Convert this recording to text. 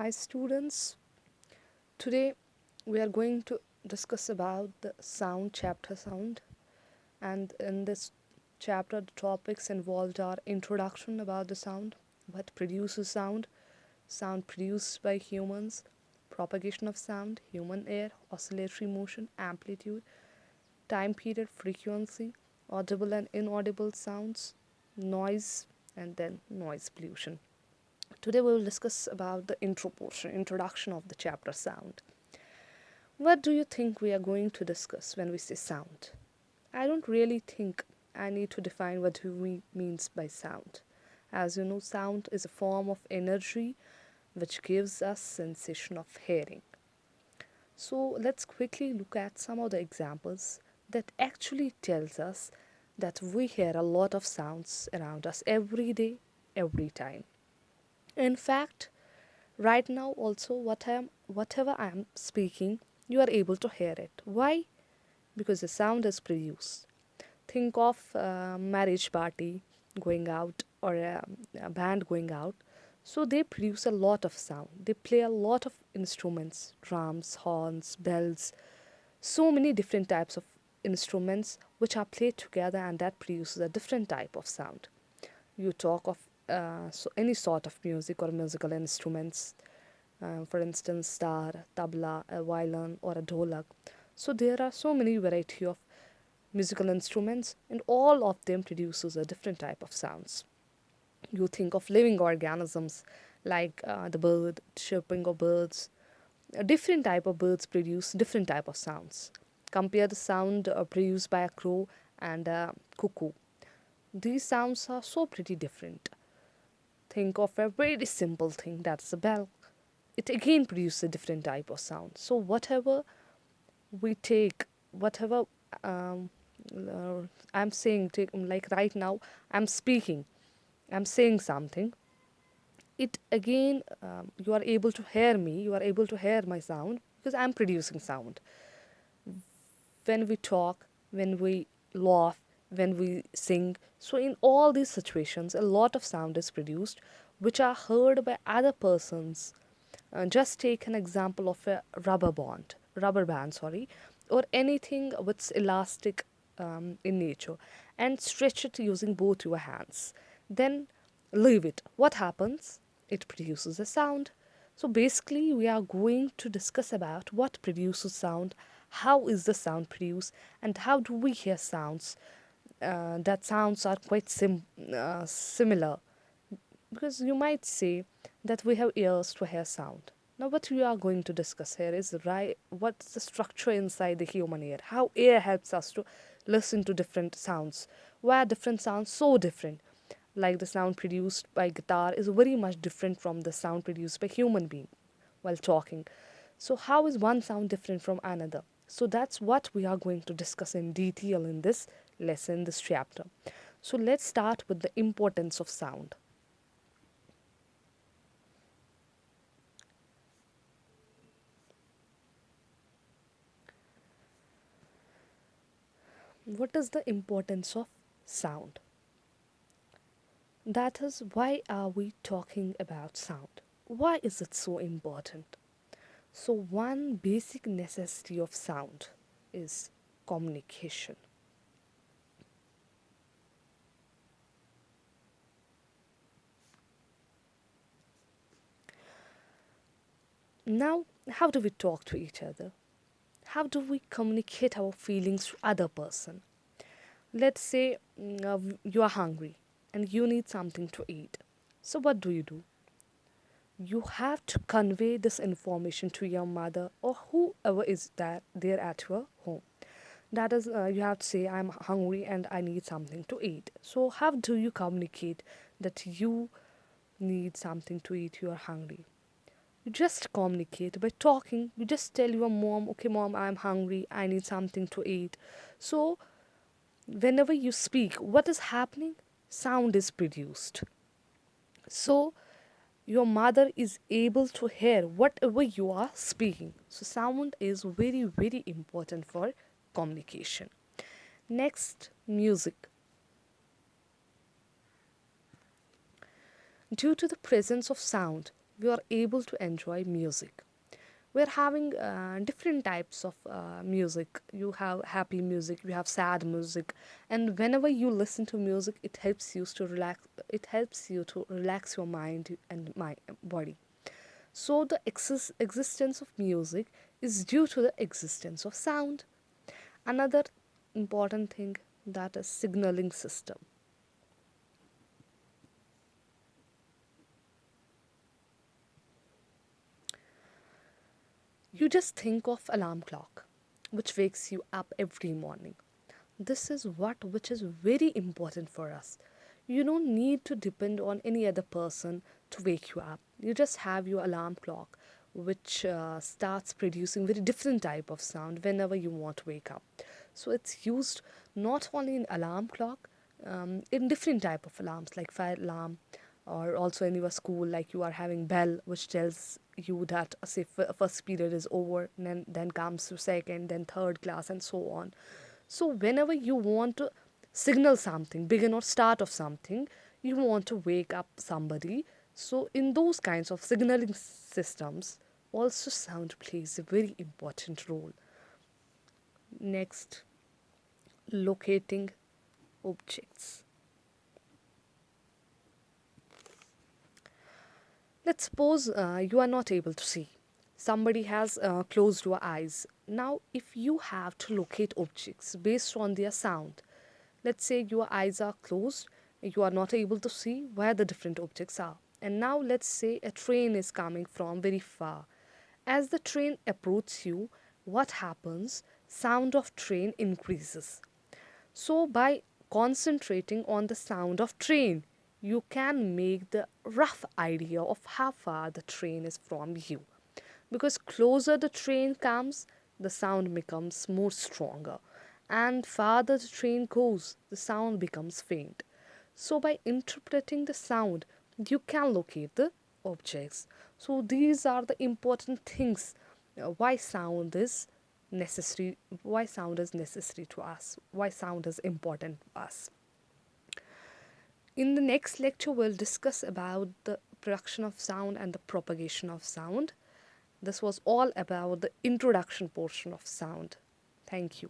Hi students, today we are going to discuss about the sound chapter sound, and in this chapter the topics involved are introduction about the sound, what produces sound, sound produced by humans, propagation of sound, human air, oscillatory motion, amplitude, time period, frequency, audible and inaudible sounds, noise, and then noise pollution. Today we will discuss about the intro portion, introduction of the chapter sound. What do you think we are going to discuss when we say sound? I don't really think I need to define what do we means by sound. As you know, sound is a form of energy which gives us sensation of hearing. So let's quickly look at some of the examples that actually tells us that we hear a lot of sounds around us every day, every time. In fact, right now also whatever I am speaking, you are able to hear it. Why? Because the sound is produced. Think of a marriage party going out or a band going out. So they produce a lot of sound. They play a lot of instruments, drums, horns, bells, so many different types of instruments which are played together and that produces a different type of sound. You talk of any sort of music or musical instruments, for instance, star, tabla, a violin, or a dholak. So there are so many variety of musical instruments, and all of them produces a different type of sounds. You think of living organisms like the bird, chirping of birds. A different type of birds produce different type of sounds. Compare the sound produced by a crow and a cuckoo. These sounds are so pretty different. Think of a very simple thing, that's a bell. It again produces a different type of sound. So whatever we take, whatever um, uh, I'm saying, take, like right now, I'm speaking, I'm saying something. It again, you are able to hear me, you are able to hear my sound because I'm producing sound. When we talk, when we laugh, when we sing. So, in all these situations, a lot of sound is produced which are heard by other persons. Just take an example of a rubber band, sorry, or anything with elastic in nature, and stretch it using both your hands. Then leave it. What happens? It produces a sound. So basically, we are going to discuss about what produces sound, how is the sound produced, and how do we hear sounds. That sounds are quite similar, because you might say that we have ears to hear sound. Now, what we are going to discuss here is what's the structure inside the human ear, how air helps us to listen to different sounds, why are different sounds so different. Like the sound produced by guitar is very much different from the sound produced by human being while talking. So how is one sound different from another? So that's what we are going to discuss in detail in this lesson, this chapter. So let's start with the importance of sound. What is the importance of sound? That is, why are we talking about sound? Why is it so important? So, one basic necessity of sound is communication. Now, how do we talk to each other? How do we communicate our feelings to other person? Let's say you are hungry and you need something to eat. So, what do? You have to convey this information to your mother or whoever is there at your home. That is, you have to say, I'm hungry and I need something to eat. So, how do you communicate that you need something to eat, you are hungry? You just communicate by talking. You just tell your mom, okay, mom, I'm hungry, I need something to eat. So, whenever you speak, what is happening? Sound is produced. So, your mother is able to hear whatever you are speaking. So, sound is very, very important for communication. Next, music. Due to the presence of sound, we are able to enjoy music. We're having different types of music. You have happy music, you have sad music, and whenever you listen to music, it helps you to relax your mind and my body. So the existence of music is due to the existence of sound. Another important thing, that is signaling system. You just think of alarm clock, which wakes you up every morning. This is what which is very important for us. You don't need to depend on any other person to wake you up. You just have your alarm clock, which starts producing very different type of sound whenever you want to wake up. So it's used not only in alarm clock, in different type of alarms like fire alarm, or also in your school, like you are having bell which tells you that say first period is over, and then comes to second, then third class, and so on. So whenever you want to signal something, begin or start of something, you want to wake up somebody. So in those kinds of signaling systems, also sound plays a very important role. Next, locating objects. Let's suppose you are not able to see. Somebody has closed your eyes. Now, if you have to locate objects based on their sound, let's say your eyes are closed, you are not able to see where the different objects are. And now, let's say a train is coming from very far. As the train approaches you, what happens? Sound of train increases. So, by concentrating on the sound of train, you can make the rough idea of how far the train is from you. Because closer the train comes, the sound becomes more stronger, and farther the train goes, the sound becomes faint. So, by interpreting the sound, you can locate the objects. So, these are the important things why sound is necessary, why sound is necessary to us, why sound is important to us. In the next lecture, we'll discuss about the production of sound and the propagation of sound. This was all about the introduction portion of sound. Thank you.